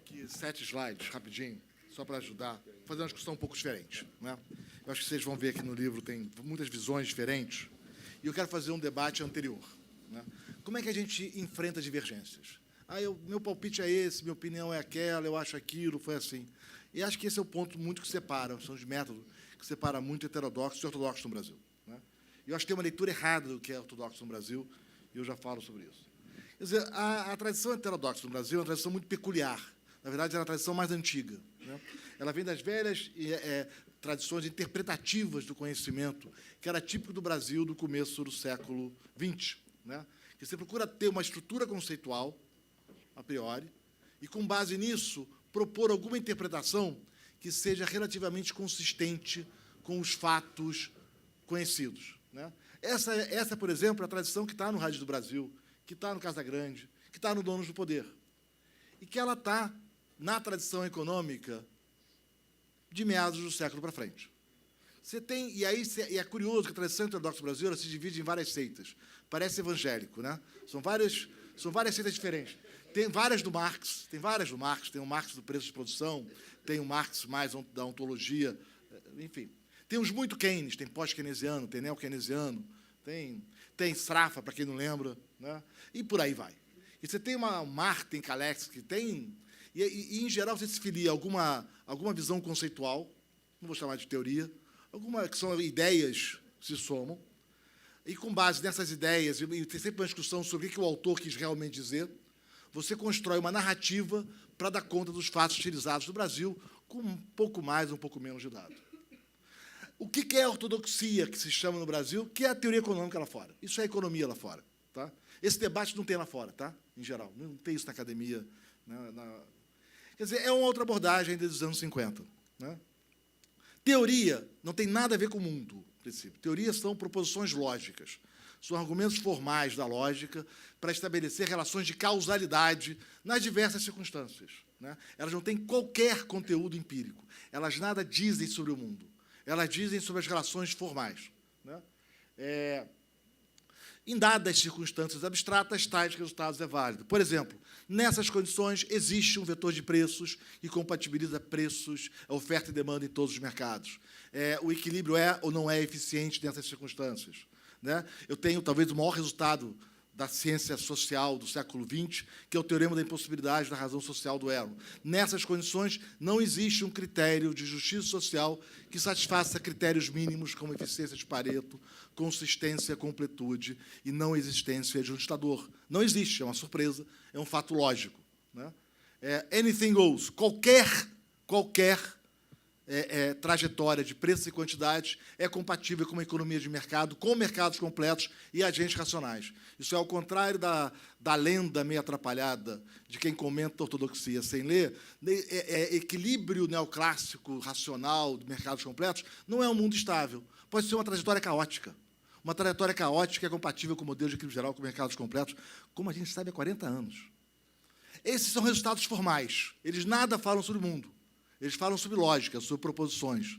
aqui 7 slides, rapidinho, só para ajudar, fazer uma discussão um pouco diferente, né? Eu acho que vocês vão ver aqui no livro, tem muitas visões diferentes, e eu quero fazer um debate anterior, né? Como é que a gente enfrenta divergências? Meu palpite é esse, minha opinião é aquela, eu acho aquilo, foi assim. E acho que esse é o ponto muito que separa, são os métodos que separa muito heterodoxo e ortodoxo no Brasil, né? E eu acho que tem uma leitura errada do que é ortodoxo no Brasil, e eu já falo sobre isso. Quer dizer, a tradição heterodoxa no Brasil é uma tradição muito peculiar. Na verdade, é uma tradição mais antiga, né? Ela vem das velhas tradições interpretativas do conhecimento, que era típico do Brasil do começo do século XX, né? Que você procura ter uma estrutura conceitual, a priori, e, com base nisso, propor alguma interpretação que seja relativamente consistente com os fatos conhecidos, né? Essa, por exemplo, é a tradição que está no Rádio do Brasil, que está no Casagrande, que está no Donos do Poder, e que ela está na tradição econômica de meados do século para frente. Você tem, e é curioso que a tradição heterodoxa brasileira se divide em várias seitas. Parece evangélico, né? São várias seitas diferentes. Tem várias do Marx, tem o Marx do preço de produção, tem o Marx mais da ontologia, enfim. Tem uns muito Keynes, tem pós-keynesiano, tem neo-keynesiano, tem Sraffa, para quem não lembra, né? E por aí vai. E você tem uma Martin Kalex, que tem... E, em geral, você se filia a alguma visão conceitual, não vou chamar de teoria, que são ideias que se somam, e, com base nessas ideias, e tem sempre uma discussão sobre o que o autor quis realmente dizer, você constrói uma narrativa para dar conta dos fatos utilizados no Brasil, com um pouco mais, um pouco menos de dado. O que é a ortodoxia, que se chama no Brasil, que é a teoria econômica lá fora. Isso é a economia lá fora, tá? Esse debate não tem lá fora, tá? Em geral. Não tem isso na academia. Quer dizer, é uma outra abordagem dos anos 50. Né? Teoria não tem nada a ver com o mundo, no princípio. Teorias são proposições lógicas. São argumentos formais da lógica para estabelecer relações de causalidade nas diversas circunstâncias, né? Elas não têm qualquer conteúdo empírico. Elas nada dizem sobre o mundo. Elas dizem sobre as relações formais, né? Em dadas circunstâncias abstratas, tais resultados é válido. Por exemplo, nessas condições, existe um vetor de preços que compatibiliza preços, oferta e demanda em todos os mercados. O equilíbrio é ou não é eficiente nessas circunstâncias, né? Eu tenho, talvez, o maior resultado da ciência social do século XX, que é o teorema da impossibilidade da razão social do elo. Nessas condições, não existe um critério de justiça social que satisfaça critérios mínimos como eficiência de Pareto, consistência, completude e não existência de um ditador. Não existe, é uma surpresa, é um fato lógico, né? Anything goes. Qualquer trajetória de preços e quantidades é compatível com uma economia de mercado, com mercados completos e agentes racionais. Isso é ao contrário da lenda meio atrapalhada de quem comenta a ortodoxia sem ler. Equilíbrio neoclássico, racional, de mercados completos, não é um mundo estável. Pode ser uma trajetória caótica. Uma trajetória caótica é compatível com o modelo de equilíbrio geral, com mercados completos, como a gente sabe há 40 anos. Esses são resultados formais. Eles nada falam sobre o mundo. Eles falam sobre lógica, sobre proposições.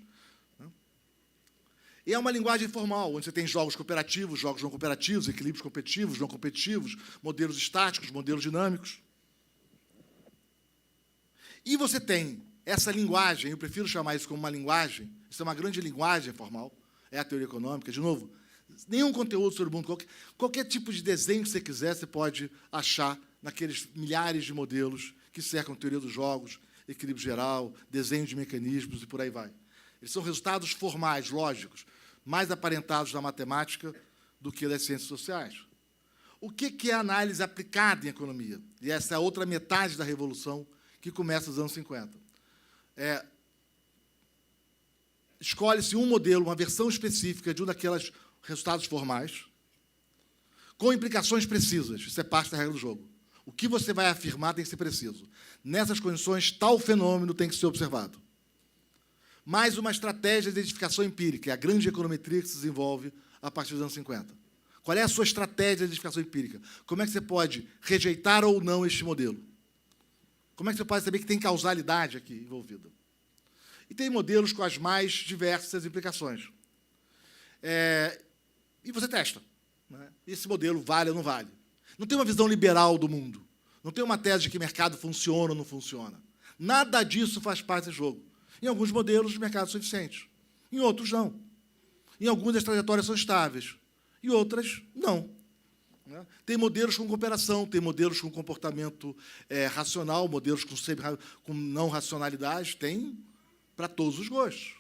E é uma linguagem formal, onde você tem jogos cooperativos, jogos não cooperativos, equilíbrios competitivos, não competitivos, modelos estáticos, modelos dinâmicos. E você tem essa linguagem, eu prefiro chamar isso como uma linguagem, isso é uma grande linguagem formal, é a teoria econômica, de novo, nenhum conteúdo sobre o mundo, qualquer tipo de desenho que você quiser, você pode achar naqueles milhares de modelos que cercam a teoria dos jogos, equilíbrio geral, desenho de mecanismos e por aí vai. Eles são resultados formais, lógicos, mais aparentados da matemática do que das ciências sociais. O que é análise aplicada em economia? E essa é a outra metade da revolução que começa nos anos 50. Escolhe-se um modelo, uma versão específica de um daqueles resultados formais, com implicações precisas. Isso é parte da regra do jogo. O que você vai afirmar tem que ser preciso. Nessas condições, tal fenômeno tem que ser observado. Mais uma estratégia de identificação empírica, é a grande econometria que se desenvolve a partir dos anos 50. Qual é a sua estratégia de identificação empírica? Como é que você pode rejeitar ou não este modelo? Como é que você pode saber que tem causalidade aqui envolvida? E tem modelos com as mais diversas implicações. E você testa, né? Esse modelo vale ou não vale. Não tem uma visão liberal do mundo. Não tem uma tese de que mercado funciona ou não funciona. Nada disso faz parte do jogo. Em alguns modelos, os mercados são eficientes. Em outros, não. Em algumas, as trajetórias são estáveis. E outras, não. Tem modelos com cooperação, tem modelos com comportamento racional, modelos com não racionalidade, tem para todos os gostos.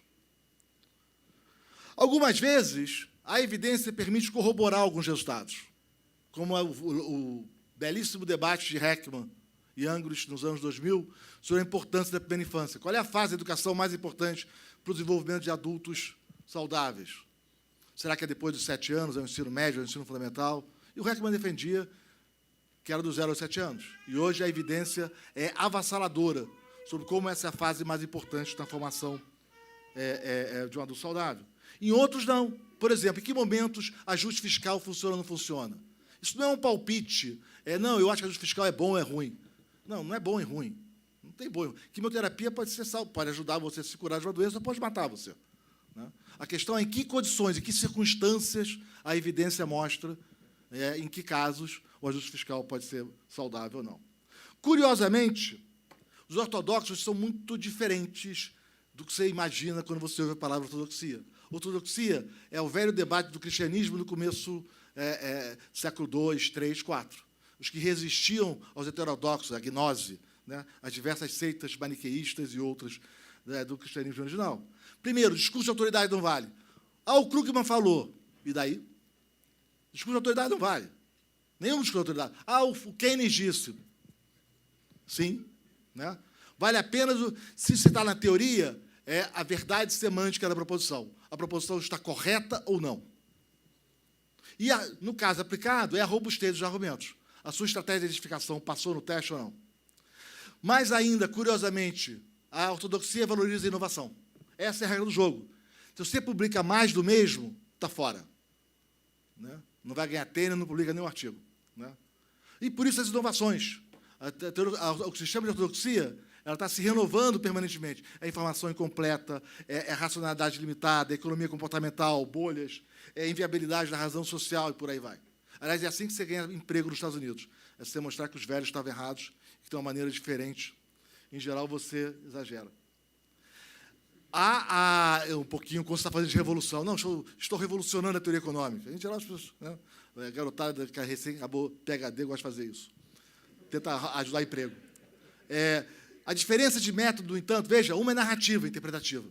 Algumas vezes, a evidência permite corroborar alguns resultados, como o belíssimo debate de Heckman e Angrist nos anos 2000 sobre a importância da primeira infância. Qual é a fase da educação mais importante para o desenvolvimento de adultos saudáveis? Será que é depois dos 7 anos, é o ensino médio, é o ensino fundamental? E o Heckman defendia que era dos 0 aos 7 anos. E hoje a evidência é avassaladora sobre como essa é a fase mais importante na formação de um adulto saudável. Em outros, não. Por exemplo, em que momentos ajuste fiscal funciona ou não funciona? Isso não é um palpite. Não, eu acho que ajuste fiscal é bom ou é ruim. Não, não é bom e ruim. Não tem bom e ruim. Quimioterapia pode ajudar você a se curar de uma doença ou pode matar você. Né? A questão é em que condições, em que circunstâncias a evidência mostra em que casos o ajuste fiscal pode ser saudável ou não. Curiosamente, os ortodoxos são muito diferentes do que você imagina quando você ouve a palavra ortodoxia. Ortodoxia é o velho debate do cristianismo no começo do século II, III, IV. Os que resistiam aos heterodoxos, à gnose, né, às diversas seitas maniqueístas e outras do cristianismo original. Primeiro, discurso de autoridade não vale. O Krugman falou. E daí? Discurso de autoridade não vale. Nenhum discurso de autoridade. O Keynes disse. Sim. Né? Vale apenas, se você está na teoria, a verdade semântica da proposição. A proposição está correta ou não. E, no caso aplicado, é a robustez dos argumentos. A sua estratégia de identificação passou no teste ou não. Mais ainda, curiosamente, a ortodoxia valoriza a inovação. Essa é a regra do jogo. Se você publica mais do mesmo, está fora. Né? Não vai ganhar tênis, não publica nenhum artigo. Né? E, por isso, as inovações. O que se chama de ortodoxia, ela está se renovando permanentemente. É informação incompleta, é racionalidade limitada, é economia comportamental, bolhas, é inviabilidade da razão social e por aí vai. Aliás, é assim que você ganha emprego nos Estados Unidos. É você mostrar que os velhos estavam errados, que tem uma maneira diferente. Em geral, você exagera. Há um pouquinho, quando você está fazendo de revolução. Não, estou revolucionando a teoria econômica. Em geral, as pessoas, né, a garotada que recém acabou PhD gosta de fazer isso. Tenta ajudar emprego. A diferença de método, no entanto, veja, uma é narrativa, interpretativa.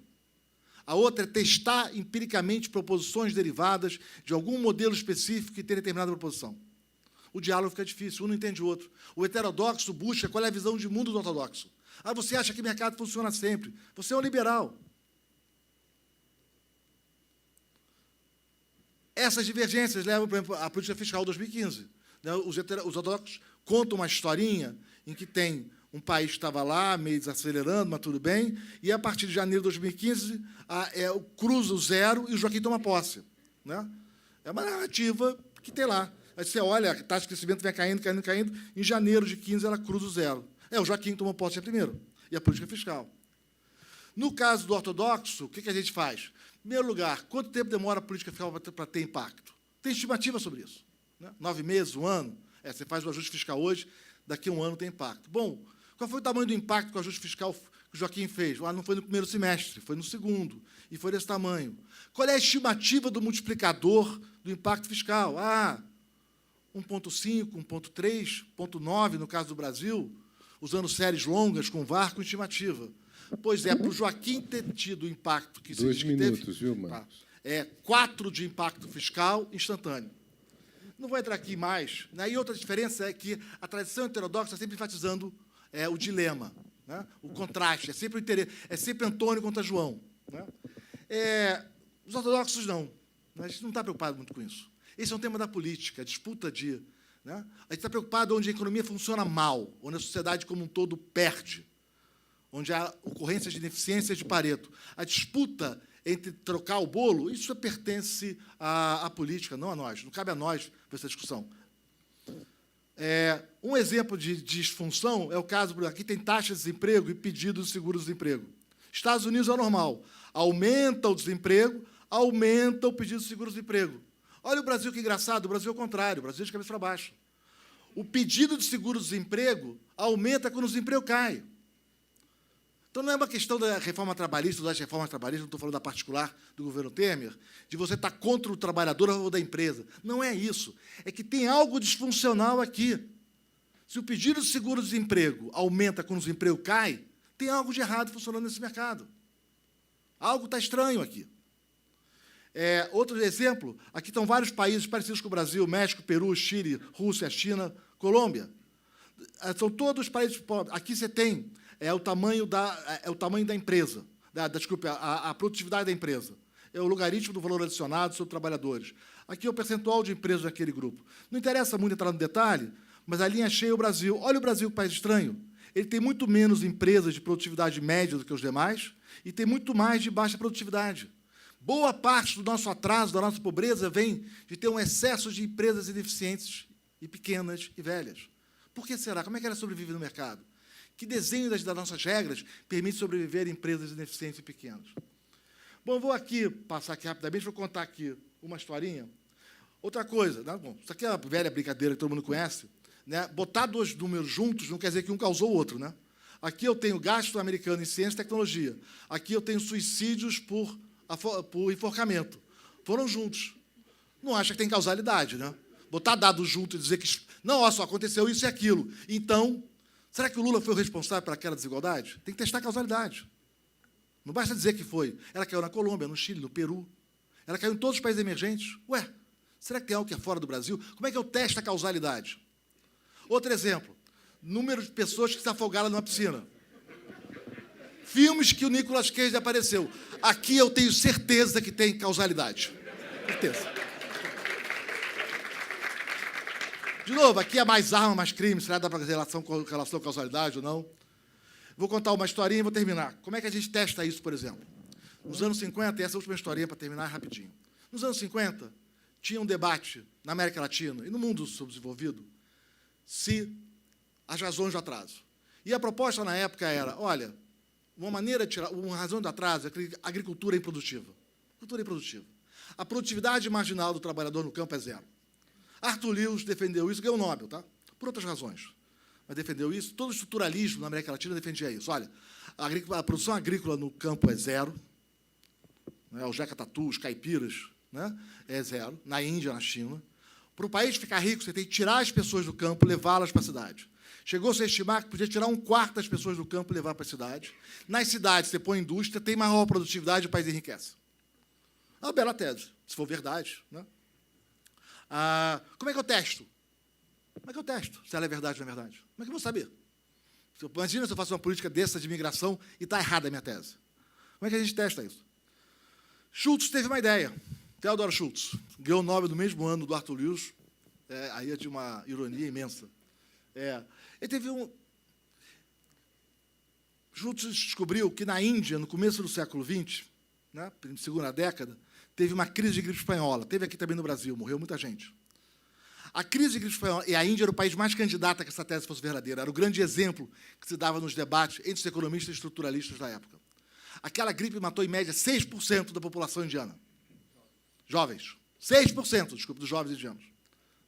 A outra é testar empiricamente proposições derivadas de algum modelo específico que tem determinada proposição. O diálogo fica difícil, um não entende o outro. O heterodoxo busca qual é a visão de mundo do ortodoxo. Você acha que o mercado funciona sempre. Você é um liberal. Essas divergências levam, por exemplo, à política fiscal de 2015. Os ortodoxos contam uma historinha em que tem um país que estava lá, meio desacelerando, mas tudo bem, e, a partir de janeiro de 2015, cruza o zero e o Joaquim toma posse. Né? É uma narrativa que tem lá. Aí você olha, a taxa de crescimento vai caindo, caindo, caindo, em janeiro de 15 ela cruza o zero. O Joaquim tomou posse primeiro, e a política fiscal. No caso do ortodoxo, o que a gente faz? Em primeiro lugar, quanto tempo demora a política fiscal para ter impacto? Tem estimativa sobre isso. Né? 9 meses, 1 ano? Você faz o ajuste fiscal hoje, daqui a 1 ano tem impacto. Bom, qual foi o tamanho do impacto que o ajuste fiscal que o Joaquim fez? Não foi no primeiro semestre, foi no segundo, e foi desse tamanho. Qual é a estimativa do multiplicador do impacto fiscal? 1,5, 1,3, 1,9 no caso do Brasil, usando séries longas, com VAR, com estimativa. Pois é, para o Joaquim ter tido o impacto que se diz que teve... 2 minutos, viu, Marcos? 4 de impacto fiscal instantâneo. Não vou entrar aqui mais. Né? E outra diferença é que a tradição heterodoxa está sempre enfatizando o dilema, né? O contraste, é sempre o interesse, é sempre Antônio contra João. Né? Os ortodoxos não. A gente não está preocupado muito com isso. Esse é um tema da política, a disputa de... Né? A gente está preocupado onde a economia funciona mal, onde a sociedade como um todo perde, onde há ocorrências de ineficiência de Pareto. A disputa entre trocar o bolo, isso pertence à política, não a nós. Não cabe a nós essa discussão. Um exemplo de disfunção é o caso, aqui tem taxa de desemprego e pedido de seguro-desemprego. Estados Unidos é normal. Aumenta o desemprego, aumenta o pedido de seguro-desemprego. Olha o Brasil, que engraçado, o Brasil é o contrário, o Brasil é de cabeça para baixo. O pedido de seguro-desemprego aumenta quando o desemprego cai. Então, não é uma questão da reforma trabalhista, das reformas trabalhistas, não estou falando da particular do governo Temer, de você estar contra o trabalhador ou da empresa. Não é isso. É que tem algo disfuncional aqui. Se o pedido de seguro-desemprego aumenta quando o desemprego cai, tem algo de errado funcionando nesse mercado. Algo está estranho aqui. Outro exemplo, aqui estão vários países parecidos com o Brasil, México, Peru, Chile, Rússia, China, Colômbia. São todos países pobres. Aqui você tem o tamanho da empresa, desculpe, a produtividade da empresa. É o logaritmo do valor adicionado sobre trabalhadores. Aqui é o percentual de empresas daquele grupo. Não interessa muito entrar no detalhe, mas a linha cheia é o Brasil. Olha o Brasil, que país estranho. Ele tem muito menos empresas de produtividade média do que os demais e tem muito mais de baixa produtividade. Boa parte do nosso atraso, da nossa pobreza, vem de ter um excesso de empresas ineficientes e pequenas e velhas. Por que será? Como é que ela sobrevive no mercado? Que desenho das nossas regras permite sobreviver a empresas ineficientes e pequenas? Bom, vou aqui passar aqui rapidamente, vou contar aqui uma historinha. Outra coisa, né? Bom, isso aqui é uma velha brincadeira que todo mundo conhece, né? Botar dois números juntos não quer dizer que um causou o outro, né? Aqui eu tenho gasto americano em ciência e tecnologia. Aqui eu tenho suicídios por enforcamento. Foram juntos. Não acha que tem causalidade, né? Botar dados juntos e dizer que... Não, olha só, aconteceu isso e aquilo. Então, será que o Lula foi o responsável por aquela desigualdade? Tem que testar a causalidade. Não basta dizer que foi. Ela caiu na Colômbia, no Chile, no Peru. Ela caiu em todos os países emergentes. Ué, será que tem algo que é fora do Brasil? Como é que eu testo a causalidade? Outro exemplo. Número de pessoas que se afogaram numa piscina. Filmes que o Nicolas Cage apareceu. Aqui eu tenho certeza que tem causalidade. Certeza. De novo, aqui é mais arma, mais crime. Será que dá para fazer relação com causalidade ou não? Vou contar uma historinha e vou terminar. Como é que a gente testa isso, por exemplo? Nos anos 50, e essa última historinha para terminar rapidinho. Nos anos 50, tinha um debate na América Latina e no mundo subdesenvolvido se as razões do atraso. E a proposta na época era, olha, uma razão do atraso é que a agricultura é improdutiva. Agricultura é improdutiva. A produtividade marginal do trabalhador no campo é zero. Arthur Lewis defendeu isso, ganhou o Nobel, tá? Por outras razões. Mas defendeu isso. Todo o estruturalismo na América Latina defendia isso. Olha, a produção agrícola no campo é zero. Né? Os jacatatu, os caipiras, né? É zero. Na Índia, na China. Para o país ficar rico, você tem que tirar as pessoas do campo e levá-las para a cidade. Chegou-se a estimar que podia tirar 1/4 das pessoas do campo e levar para a cidade. Nas cidades, você põe indústria, tem maior produtividade e o país enriquece. É uma bela tese, se for verdade. Né? Como é que eu testo? Como é que eu testo se ela é verdade ou não é verdade? Como é que eu vou saber? Imagina se eu faço uma política dessa de imigração e está errada a minha tese. Como é que a gente testa isso? Schultz teve uma ideia. Theodor Schultz ganhou o Nobel no mesmo ano do Arthur Lewis. Aí é de uma ironia imensa. Ele teve Schultz descobriu que na Índia, no começo do século XX, né, segunda década, teve uma crise de gripe espanhola. Teve aqui também no Brasil, morreu muita gente. A crise de gripe espanhola, e a Índia era o país mais candidato a que essa tese fosse verdadeira, era o grande exemplo que se dava nos debates entre os economistas e estruturalistas da época. Aquela gripe matou, em média, 6% da população indiana. Jovens. 6%, desculpe, dos jovens indianos.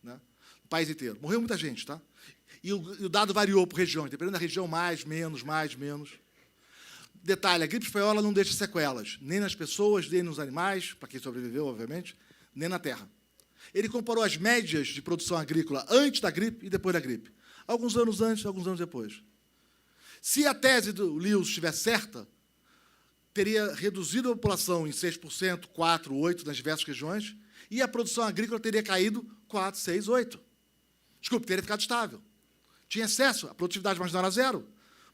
Né? No país inteiro. Morreu muita gente, tá? E o dado variou por regiões, dependendo da região, mais, menos. Detalhe, a gripe espanhola não deixa sequelas, nem nas pessoas, nem nos animais, para quem sobreviveu, obviamente, nem na terra. Ele comparou as médias de produção agrícola antes da gripe e depois da gripe. Alguns anos antes, alguns anos depois. Se a tese do Lewis estivesse certa, teria reduzido a população em 6%, 4%, 8% nas diversas regiões, e a produção agrícola teria caído 4%, 6%, 8%. Desculpe, teria ficado estável. Tinha excesso, a produtividade marginal era zero.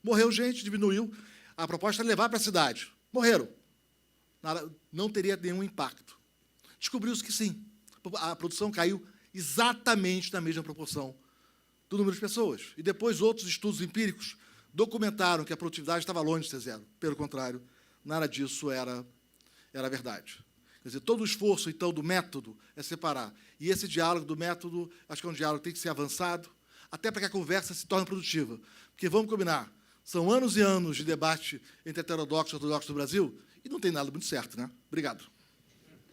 Morreu gente, diminuiu. A proposta era levar para a cidade. Morreram. Não teria nenhum impacto. Descobriu-se que sim. A produção caiu exatamente na mesma proporção do número de pessoas. E depois outros estudos empíricos documentaram que a produtividade estava longe de ser zero. Pelo contrário, nada disso era verdade. Quer dizer, todo o esforço, então, do método é separar. E esse diálogo do método, acho que é um diálogo que tem que ser avançado, até para que a conversa se torne produtiva. Porque, vamos combinar, são anos e anos de debate entre heterodoxos e ortodoxos do Brasil e não tem nada muito certo, né? Obrigado.